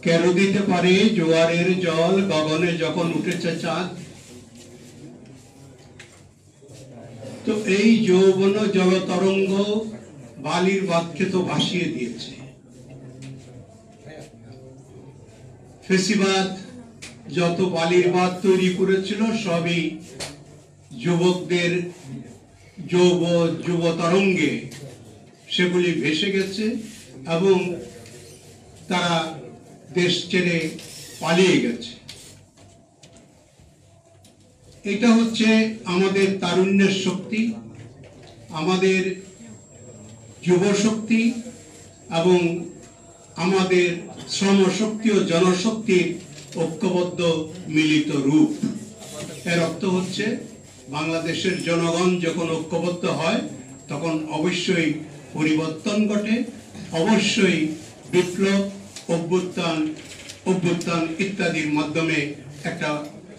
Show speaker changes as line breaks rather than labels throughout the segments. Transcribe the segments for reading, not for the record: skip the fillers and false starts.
কেন দিতে পারে জোয়ারের জল গগনে যখন উঠেছে চাঁদ। তো এই যৌবন জলতরঙ্গ বালির বাঁধকে তো ভাসিয়ে দিয়েছে। ফেসিবাদ যত বালির বাঁধ তৈরি করেছিল সবই যুবকদের যুব তরঙ্গে সেগুলি ভেসে গেছে এবং তারা দেশ ছেড়ে পালিয়ে গেছে। এটা হচ্ছে আমাদের তারুণ্যের শক্তি, আমাদের যুব শক্তি এবং আমাদের শ্রম শক্তি ও জনশক্তির ঐক্যবদ্ধ মিলিত রূপ। এর অর্থ হচ্ছে বাংলাদেশের জনগণ যখন ঐক্যবদ্ধ হয় তখন অবশ্যই পরিবর্তন ঘটে, অবশ্যই বিপ্লব, অভ্যুত্থান ইত্যাদির মাধ্যমে একটা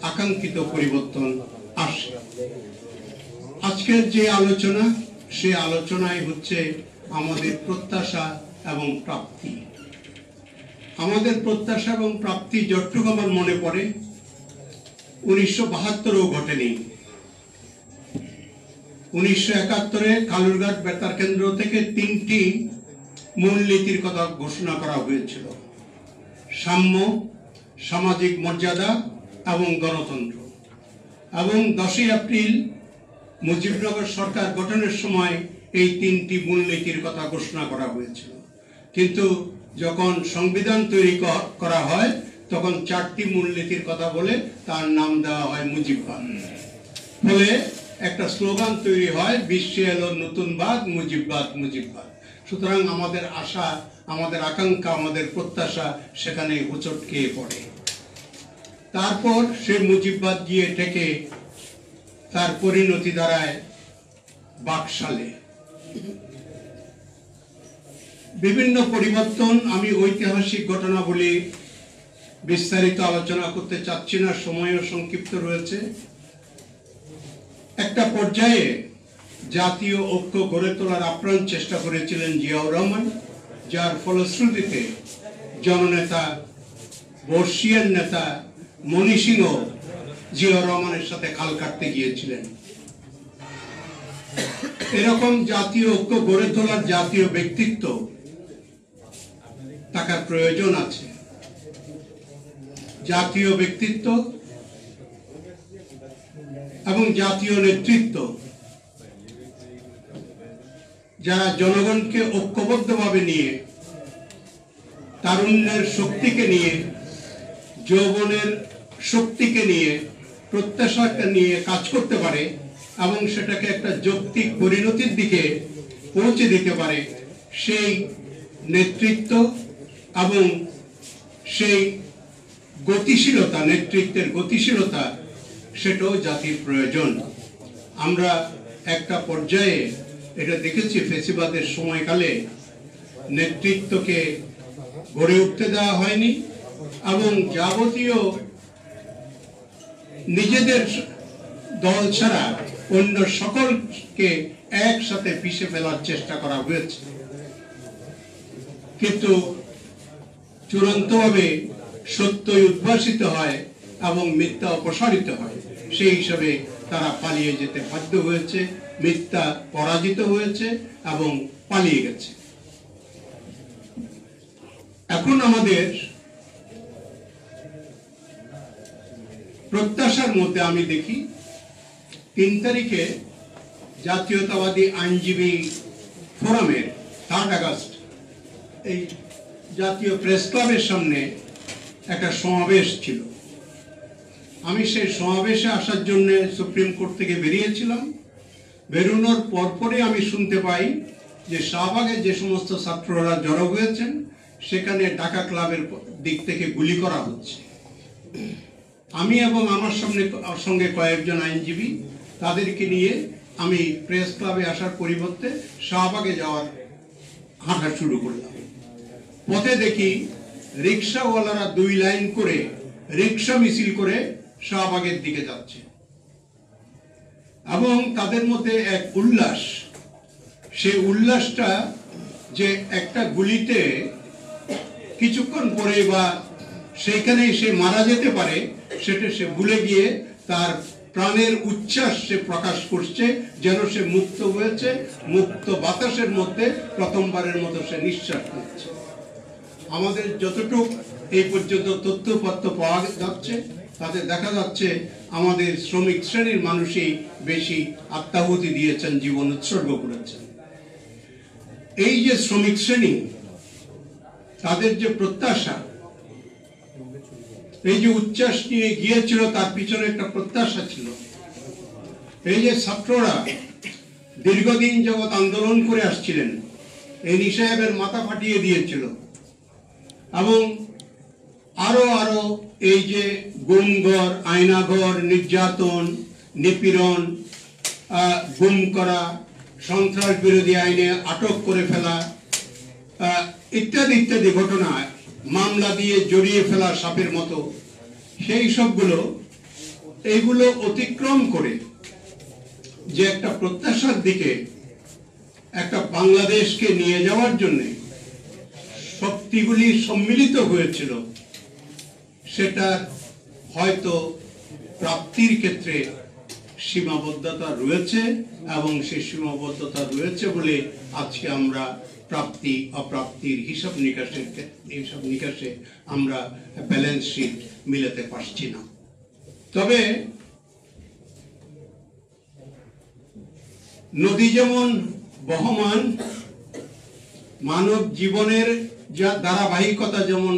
আকাঙ্ক্ষিত পরিবর্তন আসে। আজকের যে আলোচনা, সে আলোচনায় হচ্ছে আমাদের প্রত্যাশা এবং প্রাপ্তি। আমাদের প্রত্যাশা এবং প্রাপ্তি যতটুকু আমার মনে পড়ে 1972-ও ঘটেনি। 1971-এ কালুরঘাট বেতার কেন্দ্র থেকে 3টি মূলনীতির কথা ঘোষণা করা হয়েছিল: সাম্য, সামাজিক মর্যাদা এবং গণতন্ত্র। এবং 10ই এপ্রিল মুজিবনগর সরকার গঠনের সময় এই 3টি মূলনীতির কথা ঘোষণা করা হয়েছিল। কিন্তু যখন সংবিধান তৈরি করা হয় তখন 4টি মূলনীতির কথা বলে তার নাম দেওয়া হয় মুজিববাদ। ফলে একটা স্লোগান তৈরি হয়, বিশ্বে এলো নতুনবাদ, মুজিববাদ মুজিববাদ। সুতরাং আমাদের আশা, আমাদের আকাঙ্ক্ষা, আমাদের প্রত্যাশা সেখানে হোঁচট খেয়ে পড়ে। তারপর সে মুজিববাদ গিয়ে ঠেকে তার পরিণতি দাঁড়ায় বাকশালে। বিভিন্ন পরিবর্তন, আমি ঐতিহাসিক ঘটনাবলী বিস্তারিত আলোচনা করতে চাচ্ছি না, সময়ও সংক্ষিপ্ত রয়েছে। একটা পর্যায়ে জাতীয় ঐক্য গড়ে তোলার আপ্রাণ চেষ্টা করেছিলেন জিয়াউর রহমান, যার ফলশ্রুতিতে জননেতা, বর্ষিয়ান নেতা মনি সিংহ জিয়াউর রহমানের সাথে খাল কাটতে গিয়েছিলেন। এরকম জাতীয় ঐক্য গড়ে তোলার জাতীয় ব্যক্তিত্ব থাকার প্রয়োজন আছে। জাতীয় ব্যক্তিত্ব এবং জাতীয় নেতৃত্ব যারা জনগণকে ঐক্যবদ্ধভাবে নিয়ে, তারুণ্যের শক্তিকে নিয়ে, যৌবনের শক্তিকে নিয়ে, প্রত্যাশাকে নিয়ে কাজ করতে পারে এবং সেটাকে একটা যৌক্তিক পরিণতির দিকে পৌঁছে দিতে পারে, সেই নেতৃত্ব এবং সেই গতিশীলতা, নেতৃত্বের গতিশীলতা, সেটাও জাতির প্রয়োজন। আমরা একটা পর্যায়ে এটা দেখেছি, ফেসিবাদের সময়কালে নেতৃত্বকে গড়ে উঠতে দেওয়া হয়নি এবং যাবতীয় নিজেদের দল ছাড়া অন্য সকলকে একসাথে পিষে ফেলার চেষ্টা করা হয়েছে। কিন্তু চূড়ান্তভাবে সত্যই উদ্ভাসিত হয় এবং মিথ্যা অপসারিত হয়। সেই হিসাবে তারা পালিয়ে যেতে বাধ্য হয়েছে, মিথ্যা পরাজিত হয়েছে এবং পালিয়ে গেছে। এখন আমাদের প্রত্যাশার মধ্যে আমি দেখি 3 তারিখে জাতীয়তাবাদী আইনজীবী ফোরামের 3 আগস্ট এই জাতীয় প্রেস ক্লাবের সামনে একটা সমাবেশ ছিল। আমি সেই সমাবেশে আসার জন্য সুপ্রিম কোর্ট থেকে বেরিয়েছিলাম। বেরোনোর পরপরই আমি শুনতে পাই যে শাহবাগে যে সমস্ত ছাত্ররা জড়ো হয়েছেন সেখানে ঢাকা ক্লাবের দিক থেকে গুলি করা হচ্ছে। আমি এবং আমার সঙ্গে কয়েকজন আইনজীবী, তাদেরকে নিয়ে আমি প্রেস ক্লাবে আসার পরিবর্তে শাহবাগে যাওয়ার হাঁটা শুরু করলাম। পথে দেখি রিক্সাওয়ালারা 2 লাইন করে রিক্সা মিছিল করে শাহবাগের দিকে যাচ্ছে এবং তাদের মধ্যে এক উল্লাস। সেই উল্লাসটা যে একটা গুলিতে কিছুক্ষণ পরে বা সেইখানে সে মারা যেতে পারে সেটা সে ভুলে গিয়ে তার প্রাণের উচ্ছ্বাস সে প্রকাশ করছে, যেন সে মুক্ত হয়েছে, মুক্ত বাতাসের মধ্যে প্রথমবারের মতো সে নিঃশ্বাস নিচ্ছে। আমাদের যতটুকু এই পর্যন্ত তথ্যপত্র পাওয়া যাচ্ছে তাতে দেখা যাচ্ছে আমাদের শ্রমিক শ্রেণীর মানুষই বেশি আত্মাহুতি দিয়েছেন, জীবন উৎসর্গ করেছেন। এই যে শ্রমিক শ্রেণী, তাদের যে প্রত্যাশা, এই যে উচ্ছ্বাস নিয়ে গিয়েছিল, তার পিছনে একটা প্রত্যাশা ছিল। এই যে ছাত্ররা দীর্ঘদিন যাবৎ আন্দোলন করে আসছিলেন, এনি সাহেবের মাথা ফাটিয়ে দিয়েছিল, এবং আরো আরো এই যে গুমঘর, আয়নাঘর, নির্যাতন, নিপীড়ন, গুম করা, সন্ত্রাস বিরোধী আইনে আটক করে ফেলা, ইত্যাদি ইত্যাদি ঘটনা, মামলা দিয়ে জড়িয়ে ফেলা সাপের মতো, সেই সবগুলো এইগুলো অতিক্রম করে যে একটা প্রত্যাশার দিকে একটা বাংলাদেশকে নিয়ে যাওয়ার জন্য শক্তিগুলি সম্মিলিত হয়েছিল, সেটা হয়তো প্রাপ্তির ক্ষেত্রে সীমাবদ্ধতা রয়েছে, এবং সেই সীমাবদ্ধতা রয়েছে বলে আজকে আমরা প্রাপ্তি অপ্রাপ্তির হিসাব নিকাশে আমরা ব্যালেন্স শিট মিলাতে পারছি না। তবে নদী যেমন বহমান, মানব জীবনের যা ধারাবাহিকতা যেমন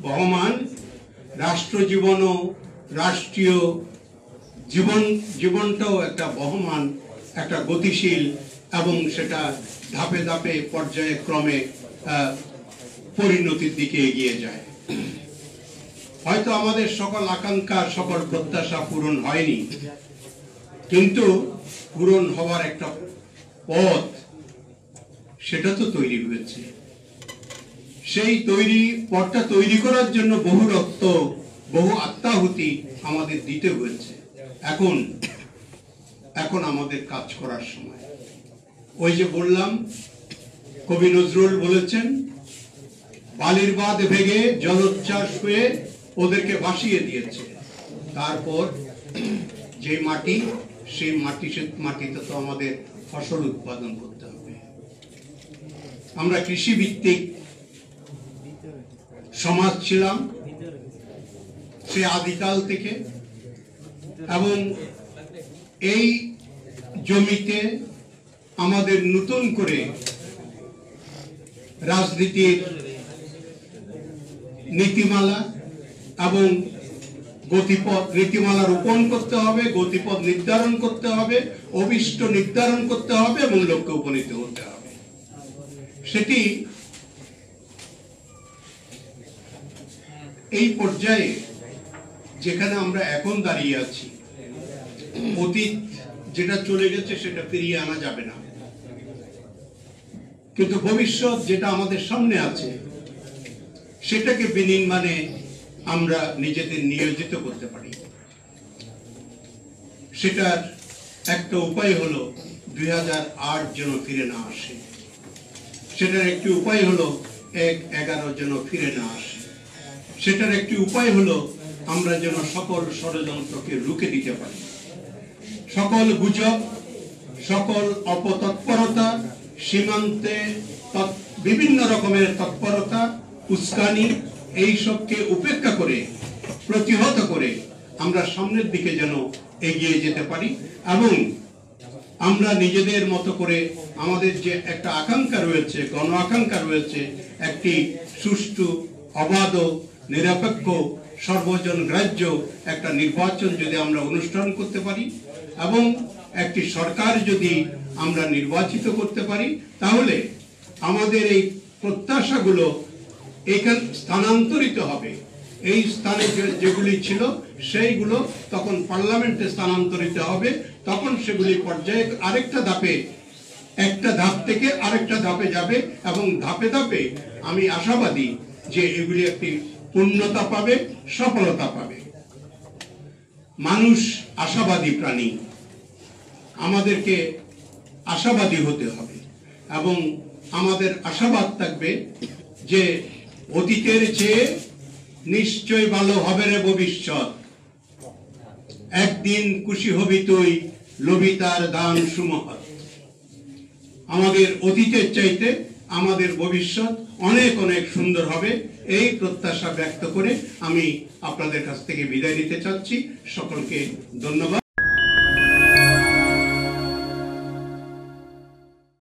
বহমান, রাষ্ট্র জীবনও, রাষ্ট্রীয় জীবনটাও একটা বহমান, একটা গতিশীল, এবং সেটা ধাপে ধাপে পর্যায়ে ক্রমে পরিণতির দিকে এগিয়ে যায়। হয়তো আমাদের সকল আকাঙ্ক্ষা, সকল প্রত্যাশা পূরণ হয়নি, কিন্তু পূরণ হওয়ার একটা পথ সেটা তো তৈরি হয়েছে। সেই পথটা তৈরি করার জন্য বহু রক্ত, বহু আত্মাহুতি আমাদের দিতে হয়েছে। এখন আমাদের কাজ করার সময়। ওই যে বললাম, কবি নজরুল বলেছেন, বালির বাঁধ ভেঙে জলোচ্ছ্বাস হয়ে ওদেরকে ভাসিয়ে দিয়েছে। তারপর যে মাটি, সেই মাটিতে তো আমাদের ফসল উৎপাদন করতে হবে। আমরা কৃষি ভিত্তিক সমাজ ছিলাম সে আদিকাল থেকে, এবং এই জমিতে আমাদের নতুন করে রাজনীতির নীতিমালা এবং গতিপথ, নীতিমালা রূপণ করতে হবে, গতিপথ নির্ধারণ করতে হবে, অভিষ্ট নির্ধারণ করতে হবে, এবং লক্ষ্যে উপনীত হতে হবে। সেটি এই পর্যায়ে যেখানে আমরা এখন দাঁড়িয়ে আছি, অতীত যেটা চলে গেছে সেটা ফিরিয়ে আনা যাবে না, কিন্তু ভবিষ্যৎ যেটা আমাদের সামনে আছে সেটাকে বিনির্মাণে আমরা নিজেদের নিয়োজিত করতে পারি। সেটার একটা উপায় হলো 2008 যেন ফিরে না আসে, সেটার একটি উপায় হলো 1/11 যেন ফিরে না আসে, সেটার একটি উপায় হলো আমরা যেন সকল ষড়যন্ত্রকে রুখে দিতে পারি। সকল গুজব, সকল অপতৎপরতা, সীমান্তে বিভিন্ন রকমের তৎপরতা, উস্কানি, এই সবকে উপেক্ষা করে, প্রতিহত করে আমরা সামনের দিকে যেন এগিয়ে যেতে পারি, এবং আমরা নিজেদের মতো করে আমাদের যে একটা আকাঙ্ক্ষা রয়েছে, গণ আকাঙ্ক্ষা রয়েছে, একটি সুষ্ঠু, অবাধ, নিরপেক্ষ, সর্বজন গ্রাহ্য একটা নির্বাচন যদি আমরা অনুষ্ঠান করতে পারি, এবং একটি সরকার যদি আমরা নির্বাচিত করতে পারি, তাহলে আমাদের এই প্রত্যাশাগুলো এখানে স্থানান্তরিত হবে। এই স্থানে যেগুলি ছিল সেইগুলো তখন পার্লামেন্টে স্থানান্তরিত হবে। তখন সেগুলি পর্যায়ে আরেকটা ধাপে, একটা ধাপ থেকে আরেকটা ধাপে যাবে, এবং ধাপে ধাপে আমি আশাবাদী যে এগুলি একটি পূর্ণতা পাবে, সফলতা পাবে। মানুষ আশাবাদী প্রাণী, আমাদেরকে আশাবাদী হতে হবে, এবং আমাদের আশাবাদ থাকবে যে অতীতের চেয়ে নিশ্চয় ভালো হবে রে ভবিষ্যৎ। একদিন খুশি হবি তুই, লবিতার দান সুমহৎ। আমাদের অতীতের চাইতে আমাদের ভবিষ্যৎ অনেক অনেক সুন্দর হবে, এই প্রত্যাশা ব্যক্ত করে আমি আপনাদের কাছ থেকে বিদায় নিতে চাচ্ছি। সকলকে ধন্যবাদ।